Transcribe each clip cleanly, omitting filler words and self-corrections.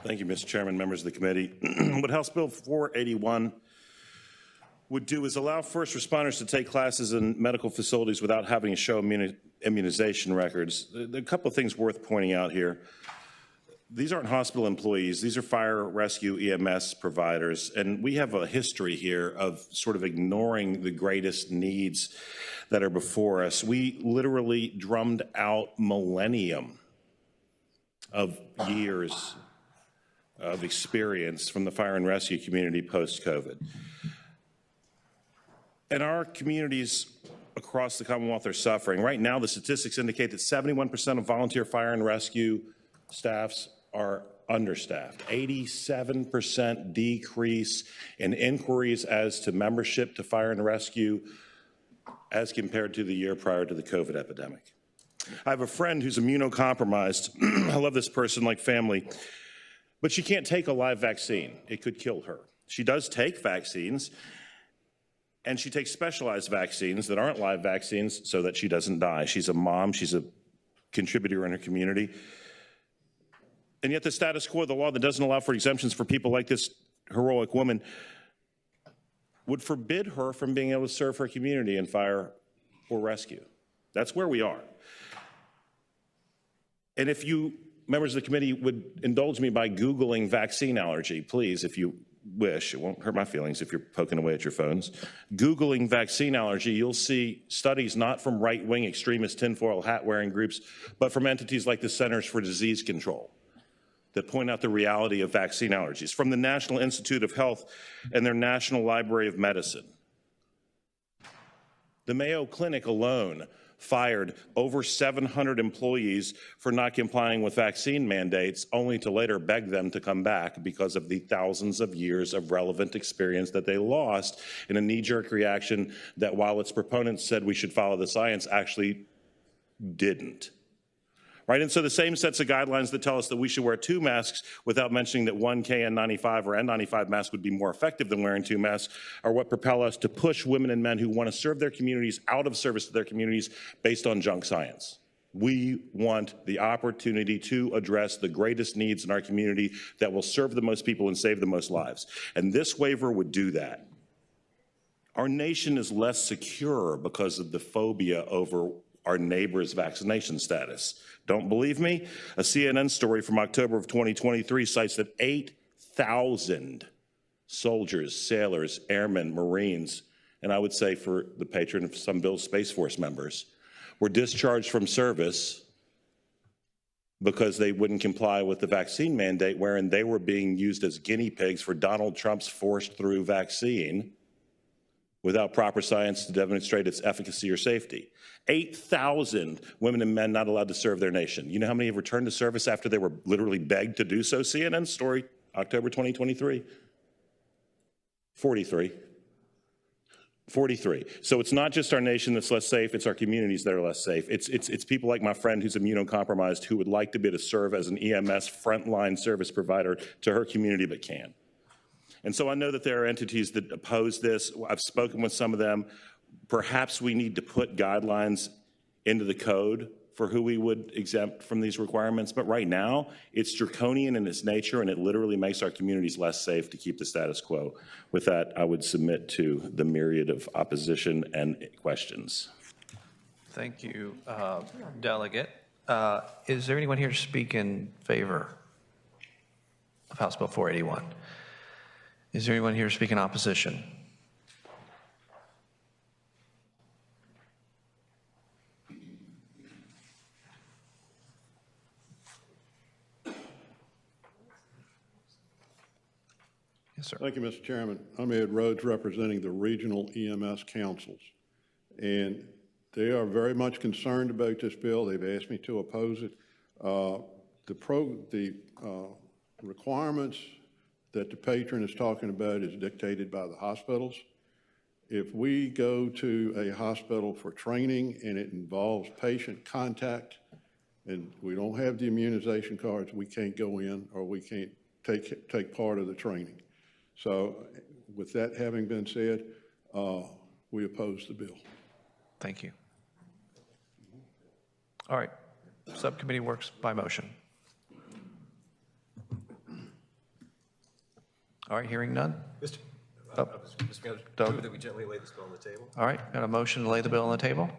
Thank you, Mr. Chairman, members of the committee. What House Bill 481 would do is allow first responders to take classes in medical facilities without having to show immunization records. There are a couple of things worth pointing out here. These aren't hospital employees. These are fire, rescue, EMS providers. And we have a history here of sort of ignoring the greatest needs that are before us. We literally drummed out millennium of years of experience from the fire and rescue community post-COVID. And our communities across the Commonwealth are suffering. Right now, the statistics indicate that 71% of volunteer fire and rescue staffs are understaffed. 87% decrease in inquiries as to membership to fire and rescue as compared to the year prior to the COVID epidemic. I have a friend who's immunocompromised. I love this person like family, but she can't take a live vaccine. It could kill her. She does take vaccines, and she takes specialized vaccines that aren't live vaccines so that she doesn't die. She's a mom. She's a contributor in her community. And yet the status quo, the law that doesn't allow for exemptions for people like this heroic woman, would forbid her from being able to serve her community in fire or rescue. That's where we are. And if you, members of the committee, would indulge me by Googling vaccine allergy, please, if you wish. It won't hurt my feelings if you're poking away at your phones. Googling vaccine allergy, you'll see studies not from right-wing extremist tinfoil hat-wearing groups, but from entities like the Centers for Disease Control that point out the reality of vaccine allergies, from the National Institute of Health and their National Library of Medicine. The Mayo Clinic alone fired over 700 employees for not complying with vaccine mandates, only to later beg them to come back because of the thousands of years of relevant experience that they lost in a knee-jerk reaction that, while its proponents said we should follow the science, actually didn't. Right? And so the same sets of guidelines that tell us that we should wear 2 masks without mentioning that 1 KN95 or N95 mask would be more effective than wearing 2 masks are what propel us to push women and men who want to serve their communities out of service to their communities based on junk science. We want the opportunity to address the greatest needs in our community that will serve the most people and save the most lives. And this waiver would do that. Our nation is less secure because of the phobia over our neighbor's vaccination status. Don't believe me? A CNN story from October of 2023 cites that 8,000 soldiers, sailors, airmen, Marines, and I would say for the patron of some Bill's Space Force members, were discharged from service because they wouldn't comply with the vaccine mandate, wherein they were being used as guinea pigs for Donald Trump's forced through vaccine without proper science to demonstrate its efficacy or safety. 8,000 women and men not allowed to serve their nation. You know how many have returned to service after they were literally begged to do so? CNN story, October 2023. 43. 43. So it's not just our nation that's less safe, it's our communities that are less safe. It's people like my friend who's immunocompromised who would like to be able to serve as an EMS frontline service provider to her community but can't. And so I know that there are entities that oppose this. I've spoken with some of them. Perhaps we need to put guidelines into the code for who we would exempt from these requirements. But right now, it's draconian in its nature, and it literally makes our communities less safe to keep the status quo. With that, I would submit to the myriad of opposition and questions. Thank you, Delegate. Is there anyone here to speak in favor of House Bill 481? Is there anyone here to speak in opposition? Yes, sir. Thank you, Mr. Chairman. I'm Ed Rhodes, representing the regional EMS councils. And they are very much concerned about this bill. They've asked me to oppose it. The requirements that the patron is talking about is dictated by the hospitals. If we go to a hospital for training and it involves patient contact and we don't have the immunization cards, we can't go in or we can't take part of the training. So with that having been said, we oppose the bill. Thank you. All right, subcommittee works by motion. All right, hearing none. Mr. Oh. Mr. Mayor, Doug. move that we gently lay this bill on the table. All right, got a motion to lay the bill on the table?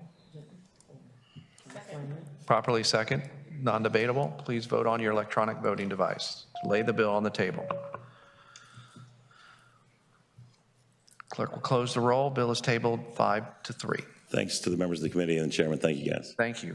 Properly second, non-debatable. Please vote on your electronic voting device to lay the bill on the table. Clerk will close the roll. Bill is tabled 5-3. Thanks to the members of the committee and the chairman. Thank you, guys. Thank you.